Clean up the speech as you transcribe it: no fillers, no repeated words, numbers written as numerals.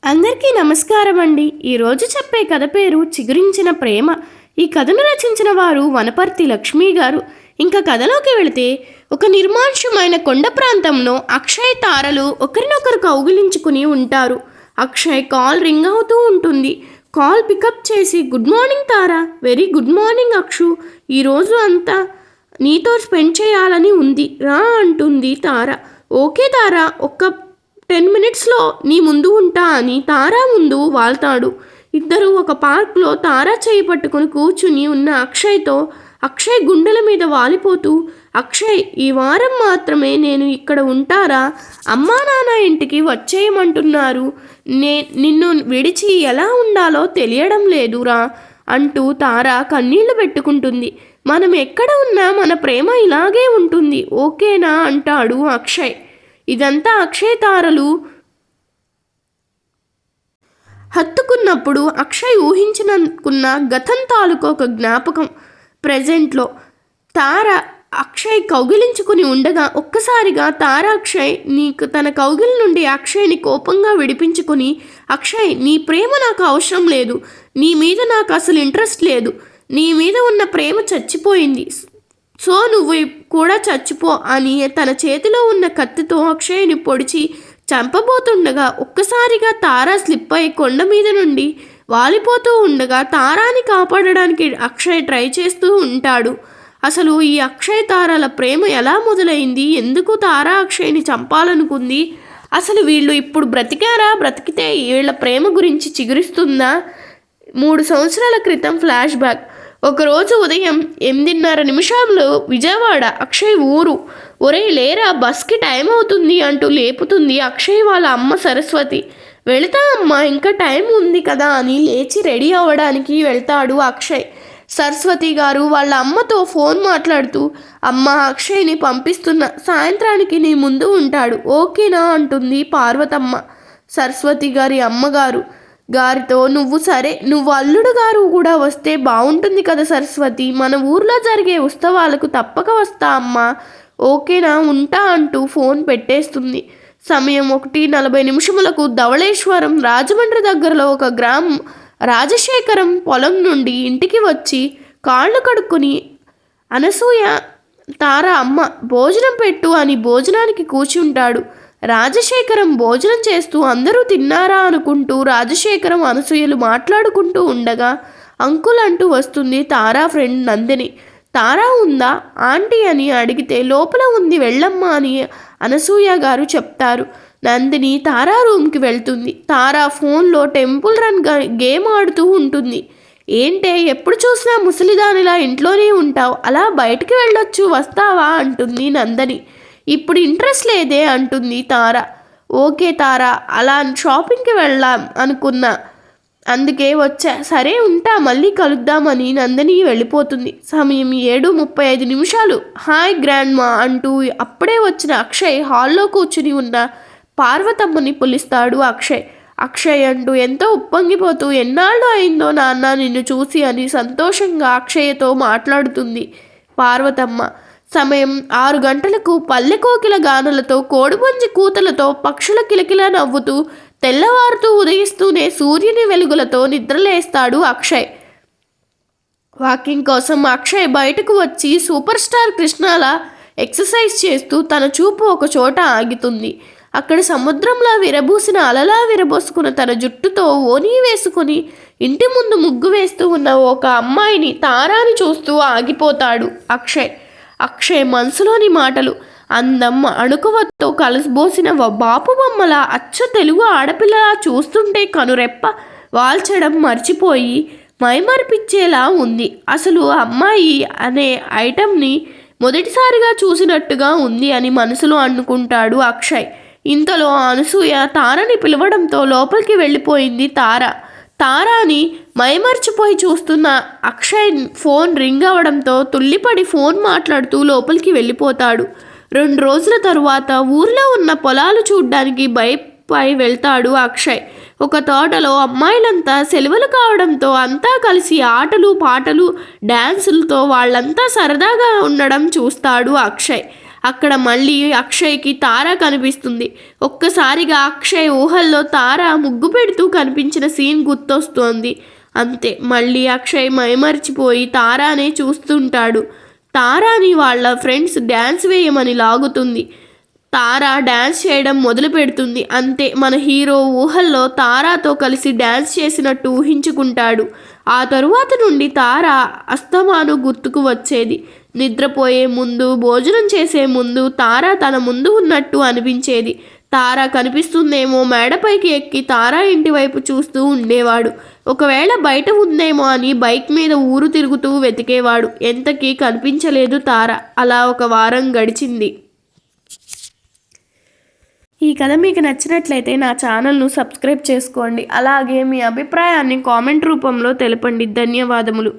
అందరికీ నమస్కారం అండి. ఈరోజు చెప్పే కథ పేరు చిగురించిన ప్రేమ. ఈ కథను రచించిన వారు వనపర్తి లక్ష్మీ గారు. ఇంకా కథలోకి వెళితే, ఒక నిర్మానుష్యమైన కొండ ప్రాంతంలో అక్షయ్ తారలు ఒకరినొకరు కౌగిలించుకుని ఉంటారు. అక్షయ్ కాల్ రింగ్ అవుతూ ఉంటుంది. కాల్ పికప్ చేసి, గుడ్ మార్నింగ్ తారా, వెరీ గుడ్ మార్నింగ్ అక్షు, ఈరోజు అంతా నీతో స్పెండ్ చేయాలని ఉంది రా అంటుంది తార. ఓకే తారా, ఒక్క 10 మినిట్స్లో నీ ముందు ఉంటా అని తారా ముందు వాళ్తాడు. ఇద్దరు ఒక పార్క్లో తారా చేయి పట్టుకుని కూర్చుని ఉన్న అక్షయ్ గుండెల మీద వాలిపోతూ, అక్షయ్, ఈ వారం మాత్రమే నేను ఇక్కడ ఉంటారా? అమ్మా నాన్న ఇంటికి వచ్చేయమంటున్నారు. నిన్ను విడిచి ఎలా ఉండాలో తెలియడం లేదురా అంటూ తార కన్నీళ్లు పెట్టుకుంటుంది. మనం ఎక్కడ ఉన్నా మన ప్రేమ ఇలాగే ఉంటుంది, ఓకేనా అంటాడు అక్షయ్. ఇదంతా అక్షయ్ తారలు హత్తుకున్నప్పుడు అక్షయ్ ఊహించినకున్న గతం తాలూకు ఒక జ్ఞాపకం ప్రెజెంట్లో తార అక్షయ్ కౌగిలించుకుని ఉండగా ఒక్కసారిగా తార అక్షయ్ తన కౌగిలి నుండి అక్షయ్ని కోపంగా విడిపించుకుని, అక్షయ్, నీ ప్రేమ నాకు అవసరం లేదు, నీ మీద నాకు అసలు ఇంట్రెస్ట్ లేదు, నీ మీద ఉన్న ప్రేమ చచ్చిపోయింది, సో నువ్వు కూడా చచ్చిపో అని తన చేతిలో ఉన్న కత్తితో అక్షయ్ని పొడిచి చంపబోతుండగా ఒక్కసారిగా తార స్లిప్ అయి కొండ మీద నుండి వాలిపోతూ ఉండగా తారాని కాపాడడానికి అక్షయ్ ట్రై చేస్తూ ఉంటాడు. అసలు ఈ అక్షయ్ తారల ప్రేమ ఎలా మొదలైంది? ఎందుకు తార అక్షయ్ని చంపాలనుకుంది? అసలు వీళ్ళు ఇప్పుడు బ్రతికారా? బ్రతికితే వీళ్ళ ప్రేమ గురించి చిగురిస్తుందా? 3 సంవత్సరాల క్రితం ఫ్లాష్ బ్యాక్. ఒకరోజు ఉదయం 8:30 విజయవాడ అక్షయ్ ఊరు. ఒరే లేరా, బస్కి టైం అవుతుంది అంటూ లేపుతుంది అక్షయ్ వాళ్ళ అమ్మ సరస్వతి. వెళతా అమ్మా, ఇంకా టైం ఉంది కదా అని లేచి రెడీ అవ్వడానికి వెళ్తాడు అక్షయ్. సరస్వతి గారు వాళ్ళ అమ్మతో ఫోన్ మాట్లాడుతూ, అమ్మ, అక్షయ్ని పంపిస్తున్నా, సాయంత్రానికి నీ ముందు ఉంటాడు, ఓకేనా అంటుంది పార్వతమ్మ. సరస్వతి గారి అమ్మగారు గారితో, నువ్వు అల్లుడు గారు కూడా వస్తే బాగుంటుంది కదా సరస్వతి, మన ఊర్లో జరిగే ఉత్సవాలకు తప్పక వస్తా అమ్మా, ఓకేనా, ఉంటా అంటూ ఫోన్ పెట్టేస్తుంది. సమయం 1:40 ధవళేశ్వరం రాజమండ్రి దగ్గరలో ఒక గ్రామం. రాజశేఖరం పొలం నుండి ఇంటికి వచ్చి కాళ్ళు కడుక్కొని, అనసూయ తార అమ్మ భోజనం పెట్టు అని భోజనానికి కూర్చుంటాడు. రాజశేఖరం భోజనం చేస్తూ అందరూ తిన్నారా అనుకుంటూ రాజశేఖరం అనసూయలు మాట్లాడుకుంటూ ఉండగా అంకుల్ అంటూ వస్తుంది తారా ఫ్రెండ్ నందిని. తారా ఉందా ఆంటీ అని అడిగితే, లోపల ఉంది, వెళ్ళమ్మా అని అనసూయ గారు చెప్తారు. నందిని తారా రూమ్కి వెళ్తుంది. తారా ఫోన్లో టెంపుల్ రన్ గేమ్ ఆడుతూ ఉంటుంది. ఏంటే ఎప్పుడు చూసినా ముసలిదానిలా ఇంట్లోనే ఉంటావు, అలా బయటికి వెళ్ళొచ్చు, వస్తావా అంటుంది నందిని. ఇప్పుడు ఇంట్రెస్ట్ లేదే అంటుంది తార. ఓకే తారా, అలా షాపింగ్కి వెళ్దాం అనుకున్నా, అందుకే వచ్చా, సరే ఉంటా, మళ్ళీ కలుద్దామని నందిని వెళ్ళిపోతుంది. సమయం 7:35. హాయ్ గ్రాండ్ మా అంటూ అప్పుడే వచ్చిన అక్షయ్ హాల్లో కూర్చుని ఉన్న పార్వతమ్మని పిలుస్తాడు అక్షయ్. అక్షయ్ అంటూ ఎంతో ఉప్పొంగిపోతూ, ఎన్నాళ్ళు అయిందో నాన్న నిన్ను చూసి అని సంతోషంగా అక్షయ్తో మాట్లాడుతుంది పార్వతమ్మ. సమయం 6 గంటలకు పల్లె కోకిల గానులతో, కోడిపుంజి కూతలతో, పక్షుల కిలకిల నవ్వుతూ, తెల్లవారుతూ ఉదయిస్తూనే సూర్యుని వెలుగులతో నిద్రలేస్తాడు అక్షయ్. వాకింగ్ కోసం అక్షయ్ బయటకు వచ్చి సూపర్ స్టార్ కృష్ణలా ఎక్సర్సైజ్ చేస్తూ తన చూపు ఒక చోట ఆగుతుంది. అక్కడ సముద్రంలా విరబూసిన అలలా విరబోసుకున్న తన జుట్టుతో ఓనీ వేసుకుని ఇంటి ముందు ముగ్గు వేస్తూ ఉన్న ఒక అమ్మాయిని, తారాని చూస్తూ ఆగిపోతాడు అక్షయ్. అక్షయ్ మనసులోని మాటలు, అందం అణుకువతో కలసిబోసిన బాపు బొమ్మలా అచ్చ తెలుగు ఆడపిల్లలా చూస్తుంటే కనురెప్ప వాల్చడం మర్చిపోయి మైమరిపించేలా ఉంది. అసలు అమ్మాయి అనే ఐటమ్ని మొదటిసారిగా చూసినట్టుగా ఉంది అని మనసులో అనుకుంటాడు అక్షయ్. ఇంతలో అనసూయ తారని పిలవడంతో లోపలికి వెళ్ళిపోయింది తార. తారాని మైమర్చిపోయి చూస్తున్న అక్షయ్ ఫోన్ రింగ్ అవడంతో తుల్లిపడి ఫోన్ మాట్లాడుతూ లోపలికి వెళ్ళిపోతాడు. 2 రోజుల తరువాత ఊర్లో ఉన్న పొలాలు చూడ్డానికి బైక్పై వెళ్తాడు అక్షయ్. ఒక తోటలో అమ్మాయిలంతా సెలవులు కావడంతో అంతా కలిసి ఆటలు పాటలు డ్యాన్సులతో వాళ్ళంతా సరదాగా ఉండడం చూస్తాడు అక్షయ్. అక్కడ మళ్ళీ అక్షయ్కి తార కనిపిస్తుంది. ఒక్కసారిగా అక్షయ్ ఊహల్లో తార ముగ్గు పెడుతూ కనిపించిన సీన్ గుర్తొస్తోంది. అంతే, మళ్ళీ అక్షయ్ మైమరిచిపోయి తారానే చూస్తుంటాడు. తారాని వాళ్ళ ఫ్రెండ్స్ డ్యాన్స్ వేయమని లాగుతుంది. తార డ్యాన్స్ చేయడం మొదలు పెడుతుంది. అంతే, మన హీరో ఊహల్లో తారాతో కలిసి డ్యాన్స్ చేసినట్టు ఊహించుకుంటాడు. ఆ తరువాత నుండి తార అస్తమాను గుర్తుకు వచ్చేది. నిద్రపోయే ముందు, భోజనం చేసే ముందు తార తన ముందు ఉన్నట్టు అనిపించేది. తార కనిపిస్తుందేమో మేడపైకి ఎక్కి తారా ఇంటి వైపు చూస్తూ ఉండేవాడు. ఒకవేళ బయట ఉందేమో అని బైక్ మీద ఊరు తిరుగుతూ వెతికేవాడు. ఎంతకీ కనిపించలేదు తార. అలా ఒక వారం గడిచింది. ఈ కథ మీకు నచ్చినట్లయితే నా ఛానల్ను సబ్స్క్రైబ్ చేసుకోండి. అలాగే మీ అభిప్రాయాన్ని కామెంట్ రూపంలో తెలపండి. ధన్యవాదములు.